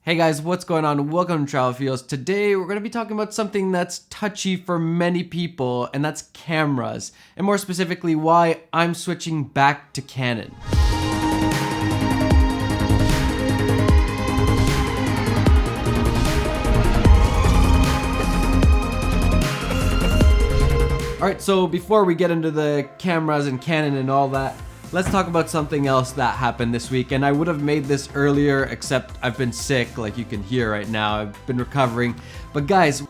Hey guys, what's going on? Welcome to Travel Feels. Today we're going to be talking about something that's touchy for many people, and that's cameras, and more specifically why I'm switching back to Canon. Alright, so before we get into the cameras and Canon and all that, let's talk about something else that happened this week. And I would have made this earlier, except I've been sick, like you can hear right now. I've been recovering. But guys,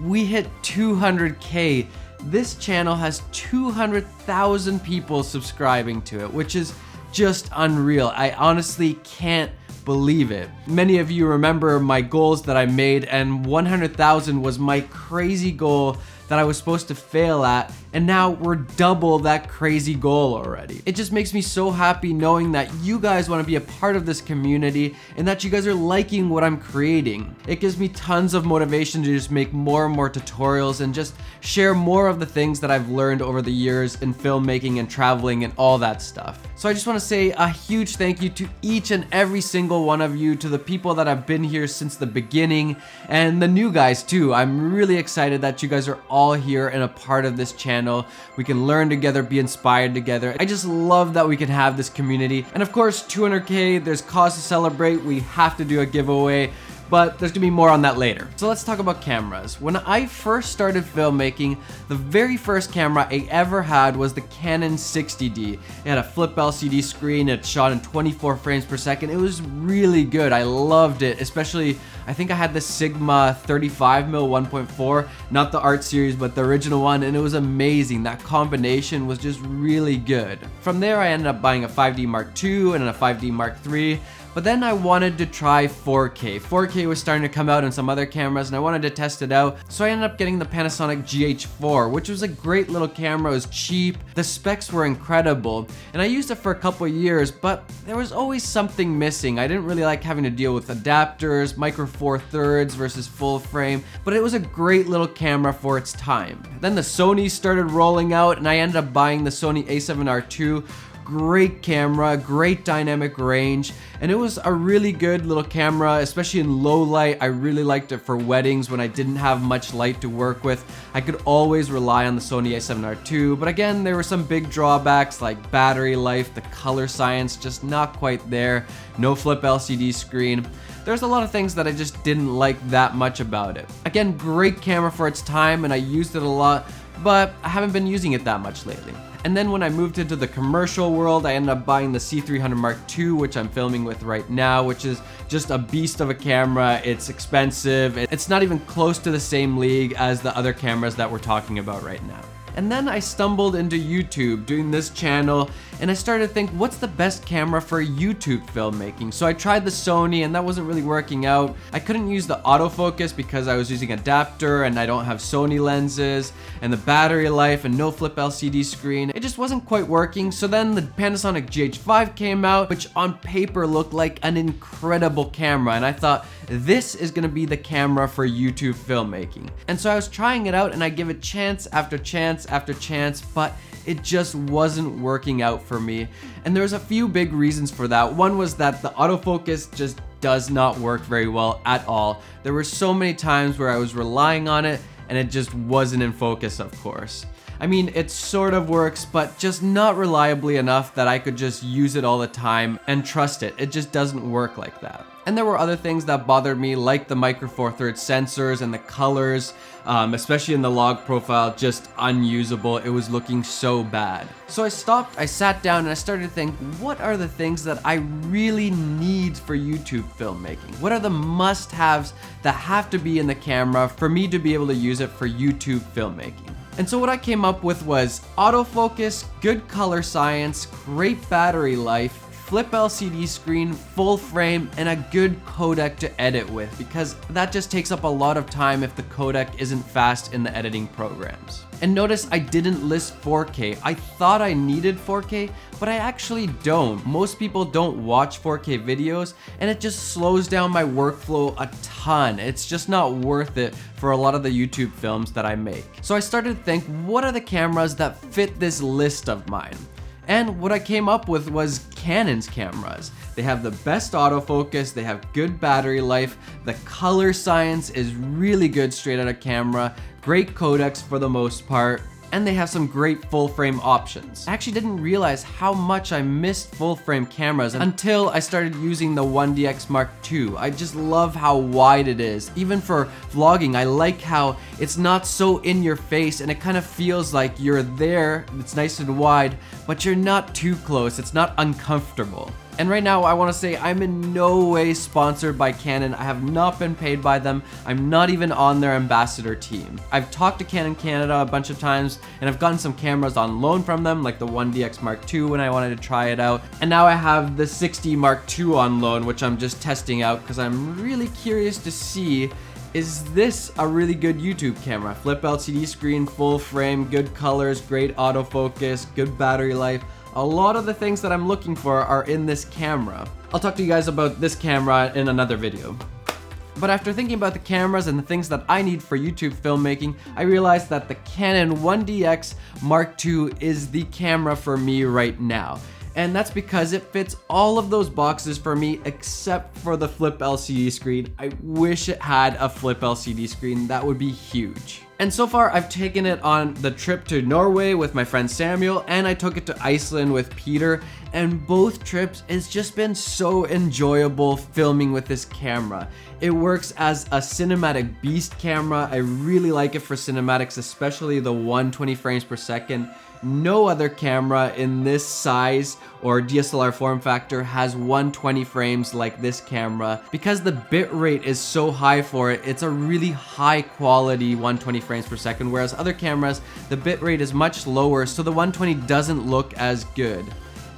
we hit 200K. This channel has 200,000 people subscribing to it, which is just unreal. I honestly can't believe it. Many of you remember my goals that I made, and 100,000 was my crazy goal that I was supposed to fail at, and now we're double that crazy goal already. It just makes me so happy knowing that you guys want to be a part of this community and that you guys are liking what I'm creating. It gives me tons of motivation to just make more and more tutorials and just share more of the things that I've learned over the years in filmmaking and traveling and all that stuff. So I just want to say a huge thank you to each and every single one of you, to the people that have been here since the beginning and the new guys too. I'm really excited that you guys are all here and a part of this channel. We can learn together, be inspired together. I just love that we can have this community. And of course, 200K, there's cause to celebrate. We have to do a giveaway, but there's gonna be more on that later. So let's talk about cameras. When I first started filmmaking, the very first camera I ever had was the Canon 60D. It had a flip LCD screen, it shot in 24 frames per second. It was really good, I loved it, especially I think I had the Sigma 35mm 1.4, not the art series, but the original one, and it was amazing. That combination was just really good. From there, I ended up buying a 5D Mark II and a 5D Mark III, but then I wanted to try 4K. 4K was starting to come out on some other cameras, and I wanted to test it out, so I ended up getting the Panasonic GH4, which was a great little camera. It was cheap, the specs were incredible, and I used it for a couple years, but there was always something missing. I didn't really like having to deal with adapters, micro four thirds versus full frame, but it was a great little camera for its time. Then the Sony started rolling out, and I ended up buying the Sony a7R II. Great camera, great dynamic range, and it was a really good little camera, especially in low light. I really liked it for weddings when I didn't have much light to work with. I could always rely on the Sony a7R II, but again, there were some big drawbacks like battery life, the color science just not quite there, no flip LCD screen. There's a lot of things that I just didn't like that much about it. Again, great camera for its time, and I used it a lot, but I haven't been using it that much lately. And then when I moved into the commercial world, I ended up buying the C300 Mark II, which I'm filming with right now, which is just a beast of a camera. It's expensive. It's not even close to the same league as the other cameras that we're talking about right now. And then I stumbled into YouTube doing this channel, and I started to think, what's the best camera for YouTube filmmaking? So I tried the Sony, and that wasn't really working out. I couldn't use the autofocus because I was using adapter and I don't have Sony lenses, and the battery life and no flip LCD screen. It just wasn't quite working. So then the Panasonic GH5 came out, which on paper looked like an incredible camera, and I thought, this is gonna be the camera for YouTube filmmaking. And so I was trying it out, and I give it chance after chance after chance, but it just wasn't working out for me. And there's a few big reasons for that. One was that the autofocus just does not work very well at all. There were so many times where I was relying on it and it just wasn't in focus, of course. I mean, it sort of works, but just not reliably enough that I could just use it all the time and trust it. It just doesn't work like that. And there were other things that bothered me, like the micro four thirds sensors and the colors, especially in the log profile, just unusable. It was looking so bad. So I stopped, I sat down, and I started to think, what are the things that I really need for YouTube filmmaking? What are the must-haves that have to be in the camera for me to be able to use it for YouTube filmmaking? And so what I came up with was autofocus, good color science, great battery life, flip LCD screen, full frame, and a good codec to edit with, because that just takes up a lot of time if the codec isn't fast in the editing programs. And notice I didn't list 4K. I thought I needed 4K, but I actually don't. Most people don't watch 4K videos, and it just slows down my workflow a ton. It's just not worth it for a lot of the YouTube films that I make. So I started to think, what are the cameras that fit this list of mine? And what I came up with was Canon's cameras. They have the best autofocus, they have good battery life, the color science is really good straight out of camera, great codecs for the most part, and they have some great full frame options. I actually didn't realize how much I missed full frame cameras until I started using the 1DX Mark II. I just love how wide it is. Even for vlogging, I like how it's not so in your face and it kind of feels like you're there, it's nice and wide, but you're not too close, it's not uncomfortable. And right now I want to say I'm in no way sponsored by Canon. I have not been paid by them. I'm not even on their ambassador team. I've talked to Canon Canada a bunch of times and I've gotten some cameras on loan from them, like the 1DX Mark II when I wanted to try it out. And now I have the 60 Mark II on loan, which I'm just testing out because I'm really curious to see, is this a really good YouTube camera? Flip LCD screen, full frame, good colors, great autofocus, good battery life. A lot of the things that I'm looking for are in this camera. I'll talk to you guys about this camera in another video. But after thinking about the cameras and the things that I need for YouTube filmmaking, I realized that the Canon 1DX Mark II is the camera for me right now. And that's because it fits all of those boxes for me except for the flip LCD screen. I wish it had a flip LCD screen, that would be huge. And so far I've taken it on the trip to Norway with my friend Samuel, and I took it to Iceland with Peter, and both trips it's just been so enjoyable filming with this camera. It works as a cinematic beast camera. I really like it for cinematics, especially the 120 frames per second. No other camera in this size or DSLR form factor has 120 frames like this camera. Because the bitrate is so high for it, it's a really high quality 120 frames per second, whereas other cameras, the bitrate is much lower, so the 120 doesn't look as good.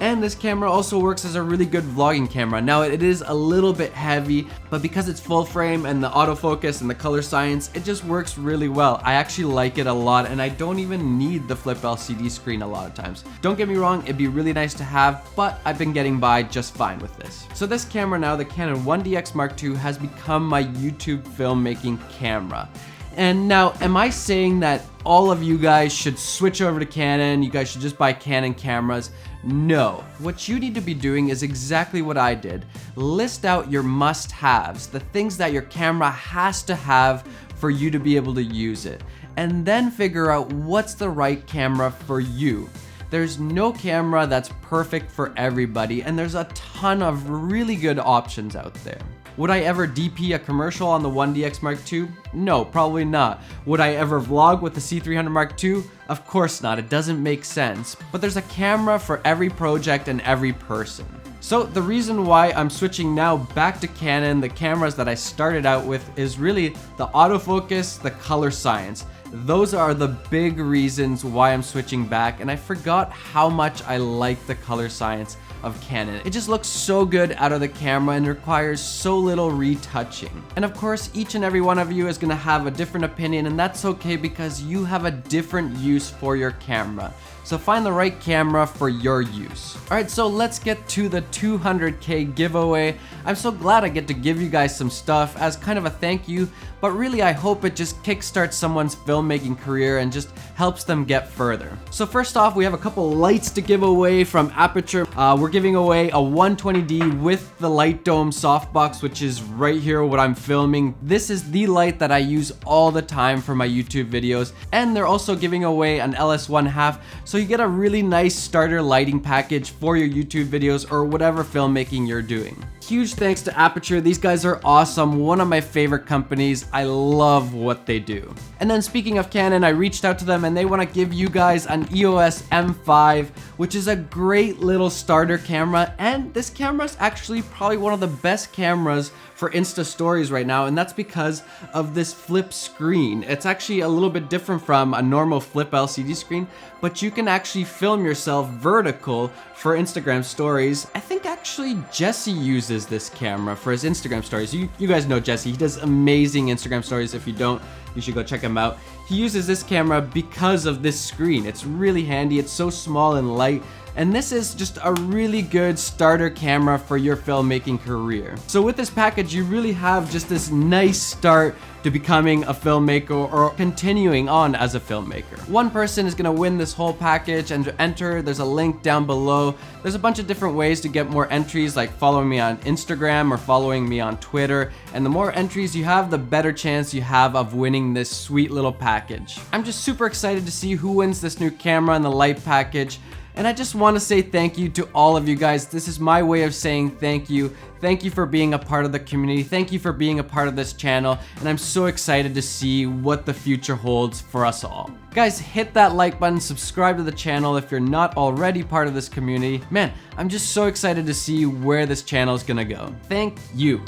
And this camera also works as a really good vlogging camera. Now it is a little bit heavy, but because it's full frame and the autofocus and the color science, it just works really well. I actually like it a lot, and I don't even need the flip LCD screen a lot of times. Don't get me wrong, it'd be really nice to have, but I've been getting by just fine with this. So this camera now, the Canon 1DX Mark II, has become my YouTube filmmaking camera. And now, am I saying that all of you guys should switch over to Canon, you guys should just buy Canon cameras? No. What you need to be doing is exactly what I did. List out your must-haves, the things that your camera has to have for you to be able to use it, and then figure out what's the right camera for you. There's no camera that's perfect for everybody, and there's a ton of really good options out there. Would I ever DP a commercial on the 1DX Mark II? No, probably not. Would I ever vlog with the C300 Mark II? Of course not, it doesn't make sense. But there's a camera for every project and every person. So the reason why I'm switching now back to Canon, the cameras that I started out with, is really the autofocus, the color science. Those are the big reasons why I'm switching back, and I forgot how much I like the color science of Canon. It just looks so good out of the camera and requires so little retouching. And of course, each and every one of you is gonna have a different opinion, and that's okay because you have a different use for your camera. So find the right camera for your use. Alright, so let's get to the 200K giveaway. I'm so glad I get to give you guys some stuff as kind of a thank you, but really I hope it just kickstarts someone's filmmaking career and just helps them get further. So first off, we have a couple lights to give away from Aputure. We're giving away a 120D with the light dome softbox, which is right here what I'm filming. This is the light that I use all the time for my YouTube videos, and they're also giving away an LS1/2, so you get a really nice starter lighting package for your YouTube videos or whatever filmmaking you're doing. Huge thanks to Aputure. These guys are awesome. One of my favorite companies. I love what they do. And then speaking of Canon, I reached out to them and they want to give you guys an EOS M5, which is a great little starter camera. And this camera is actually probably one of the best cameras for Insta stories right now, and that's because of this flip screen. It's actually a little bit different from a normal flip LCD screen, but you can actually film yourself vertical for Instagram stories. I think actually Jesse uses this camera for his Instagram stories. You guys know Jesse. He does amazing Instagram stories. If you don't, you should go check him out. He uses this camera because of this screen. It's really handy. It's so small and light. And this is just a really good starter camera for your filmmaking career. So with this package, you really have just this nice start to becoming a filmmaker or continuing on as a filmmaker. One person is gonna win this whole package, and to enter, there's a link down below. There's a bunch of different ways to get more entries, like following me on Instagram or following me on Twitter. And the more entries you have, the better chance you have of winning this sweet little package. I'm just super excited to see who wins this new camera and the light package. And I just want to say thank you to all of you guys. This is my way of saying thank you. Thank you for being a part of the community. Thank you for being a part of this channel. And I'm so excited to see what the future holds for us all. Guys, hit that like button, subscribe to the channel if you're not already part of this community. Man, I'm just so excited to see where this channel is gonna go. Thank you.